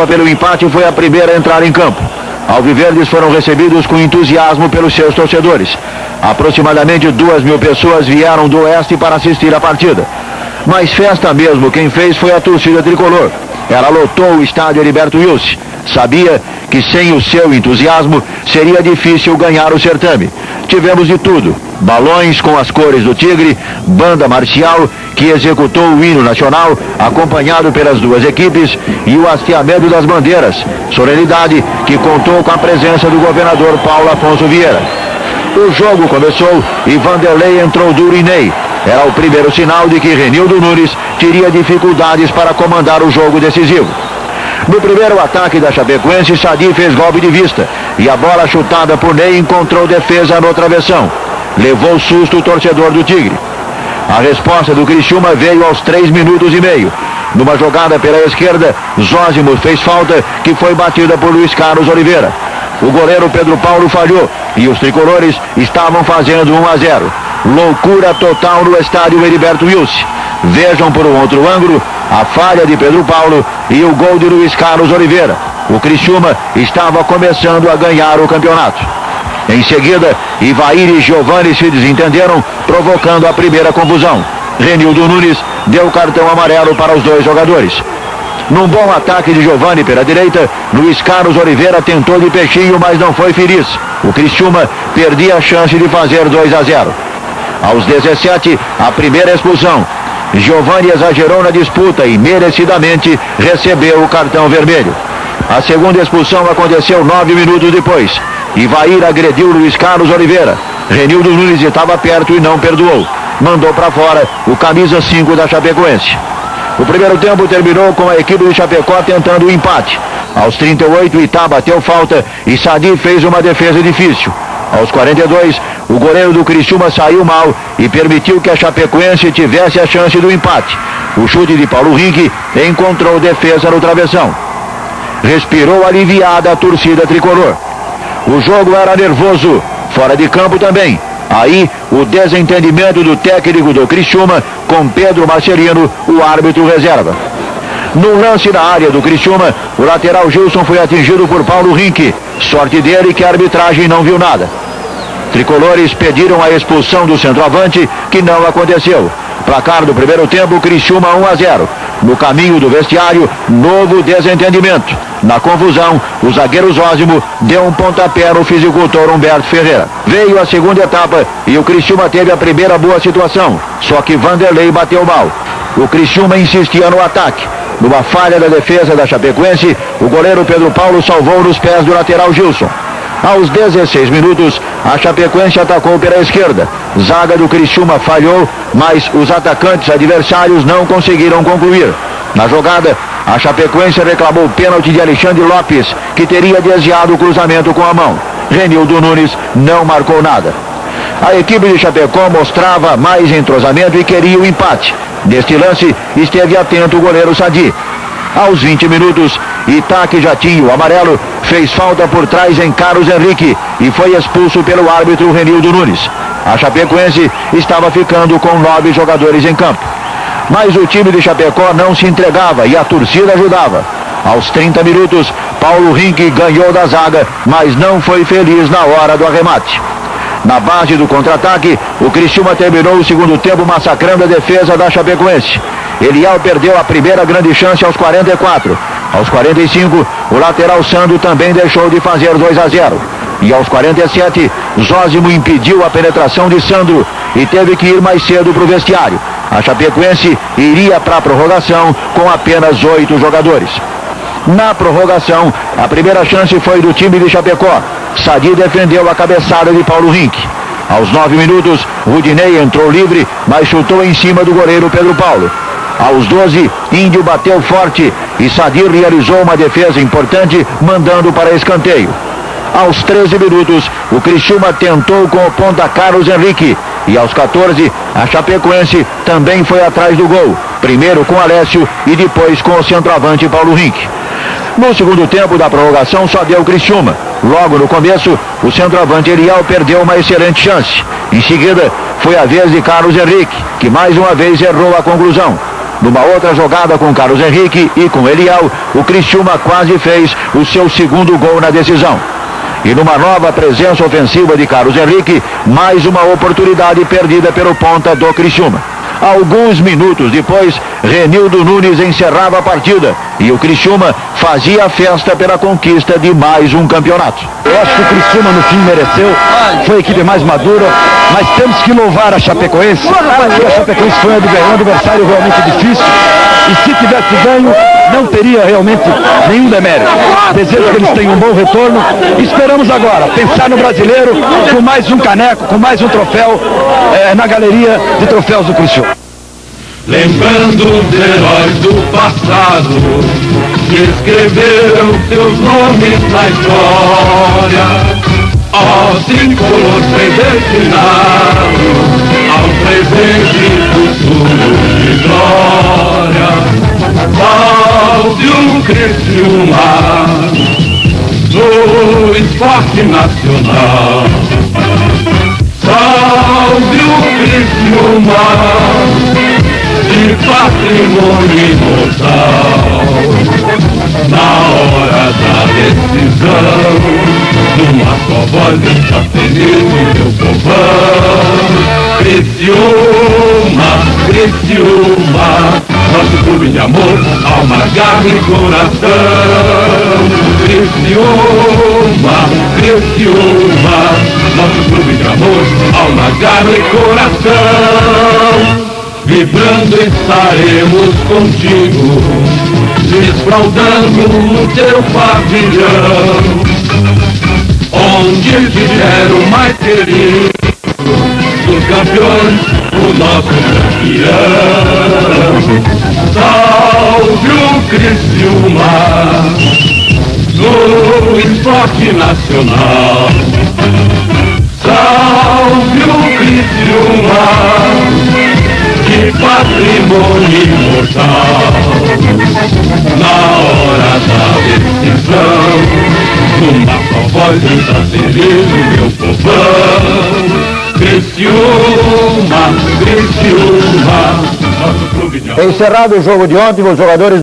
pelo empate foi a primeira a entrar em campo. Alviverdes foram recebidos com entusiasmo pelos seus torcedores. Aproximadamente 2.000 pessoas vieram do oeste para assistir a partida. Mas festa mesmo quem fez foi a torcida tricolor. Ela lotou o estádio Heriberto Wilson. Sabia que sem o seu entusiasmo seria difícil ganhar o certame. Tivemos de tudo: balões com as cores do Tigre, banda marcial que executou o hino nacional, acompanhado pelas duas equipes, e o hasteamento das bandeiras, solenidade que contou com a presença do governador Paulo Afonso Vieira. O jogo começou e Vanderlei entrou duro em Ney. Era o primeiro sinal de que Renildo Nunes teria dificuldades para comandar o jogo decisivo. No primeiro ataque da Chapecoense, Sadi fez golpe de vista e a bola chutada por Ney encontrou defesa no travessão. Levou susto o torcedor do Tigre. A resposta do Criciúma veio aos 3 minutos e meio. Numa jogada pela esquerda, Zósimo fez falta que foi batida por Luiz Carlos Oliveira. O goleiro Pedro Paulo falhou e os tricolores estavam fazendo 1-0. Loucura total no estádio Heriberto Wilson. Vejam por um outro ângulo a falha de Pedro Paulo e o gol de Luiz Carlos Oliveira. O Criciúma estava começando a ganhar o campeonato. Em seguida, Ivair e Giovani se desentenderam, provocando a primeira confusão. Renildo Nunes deu cartão amarelo para os dois jogadores. Num bom ataque de Giovani pela direita, Luiz Carlos Oliveira tentou de peixinho, mas não foi feliz. O Criciúma perdia a chance de fazer 2-0. Aos 17, a primeira expulsão. Giovani exagerou na disputa e merecidamente recebeu o cartão vermelho. A segunda expulsão aconteceu 9 minutos depois. Ivair agrediu Luiz Carlos Oliveira. Renildo Nunes estava perto e não perdoou. Mandou para fora o camisa 5 da Chapecoense. O primeiro tempo terminou com a equipe de Chapecó tentando o empate. Aos 38, Itá bateu falta e Sadi fez uma defesa difícil. Aos 42, o goleiro do Criciúma saiu mal e permitiu que a Chapecoense tivesse a chance do empate. O chute de Paulo Rink encontrou defesa no travessão. Respirou aliviada a torcida tricolor. O jogo era nervoso, fora de campo também. Aí, o desentendimento do técnico do Criciúma com Pedro Marcelino, o árbitro reserva. No lance na área do Criciúma, o lateral Gilson foi atingido por Paulo Rink. Sorte dele que a arbitragem não viu nada. Tricolores pediram a expulsão do centroavante, que não aconteceu. Placar do primeiro tempo, Criciúma 1-0. No caminho do vestiário, novo desentendimento. Na confusão, o zagueiro Zósimo deu um pontapé no fisicultor Humberto Ferreira. Veio a segunda etapa e o Criciúma teve a primeira boa situação. Só que Vanderlei bateu mal. O Criciúma insistia no ataque. Numa falha da defesa da Chapecoense, o goleiro Pedro Paulo salvou nos pés do lateral Gilson. Aos 16 minutos, a Chapecoense atacou pela esquerda. Zaga do Criciúma falhou, mas os atacantes adversários não conseguiram concluir. Na jogada, a Chapecoense reclamou o pênalti de Alexandre Lopes, que teria desviado o cruzamento com a mão. Renildo Nunes não marcou nada. A equipe de Chapecó mostrava mais entrosamento e queria o empate. Neste lance, esteve atento o goleiro Sadi. Aos 20 minutos, Itá, que já tinha o amarelo, fez falta por trás em Carlos Henrique e foi expulso pelo árbitro Renildo Nunes. A Chapecoense estava ficando com 9 jogadores em campo. Mas o time de Chapecó não se entregava e a torcida ajudava. Aos 30 minutos, Paulo Rink ganhou da zaga, mas não foi feliz na hora do arremate. Na base do contra-ataque, o Criciúma terminou o segundo tempo massacrando a defesa da Chapecoense. Eliel perdeu a primeira grande chance aos 44. Aos 45, o lateral Sandro também deixou de fazer 2-0. E aos 47, Zósimo impediu a penetração de Sandro e teve que ir mais cedo para o vestiário. A Chapecoense iria para a prorrogação com apenas 8 jogadores. Na prorrogação, a primeira chance foi do time de Chapecó. Sadi defendeu a cabeçada de Paulo Rink. Aos 9 minutos, Rudinei entrou livre, mas chutou em cima do goleiro Pedro Paulo. Aos 12, Índio bateu forte e Sadi realizou uma defesa importante, mandando para escanteio. Aos 13 minutos, o Criciúma tentou com o ponta Carlos Henrique. E aos 14, a Chapecoense também foi atrás do gol. Primeiro com Alessio e depois com o centroavante Paulo Rink. No segundo tempo da prorrogação só deu o Criciúma. Logo no começo, o centroavante Eliel perdeu uma excelente chance. Em seguida, foi a vez de Carlos Henrique, que mais uma vez errou a conclusão. Numa outra jogada com Carlos Henrique e com Eliel, o Criciúma quase fez o seu segundo gol na decisão. E numa nova presença ofensiva de Carlos Henrique, mais uma oportunidade perdida pelo ponta do Criciúma. Alguns minutos depois, Renildo Nunes encerrava a partida e o Criciúma fazia a festa pela conquista de mais um campeonato. Eu acho que o Criciúma no fim mereceu, foi a equipe mais madura, mas temos que louvar a Chapecoense, porque a Chapecoense foi um adversário realmente difícil e se tivesse ganho, não teria realmente nenhum demérito. Desejo que eles tenham um bom retorno e esperamos agora pensar no brasileiro com mais um caneco, com mais um troféu na galeria de troféus do Criciúma. Lembrando os heróis do passado que escreveram seus nomes na história, aos tricolores predestinados ao presente e futuro de glória. Salve o Criciúma no esporte nacional. Salve o Criciúma de patrimônio imortal. Na hora da decisão, numa só voz está feliz o meu povão. Criciúma, Criciúma, nosso clube de amor, alma, garra e coração. Criciúma, Criciúma, nosso clube de amor, alma, garra e coração. Vibrando estaremos contigo, desfraldando o teu pavilhão, onde tiver o mais querido dos campeões, o nosso campeão. Salve o Criciúma no esporte nacional. Salve o Criciúma de patrimônio imortal. Na hora da decisão, numa só voz está feliz o meu povão. Criciúma, Criciúma, nosso clube de amor. Encerrado o jogo de ontem, os jogadores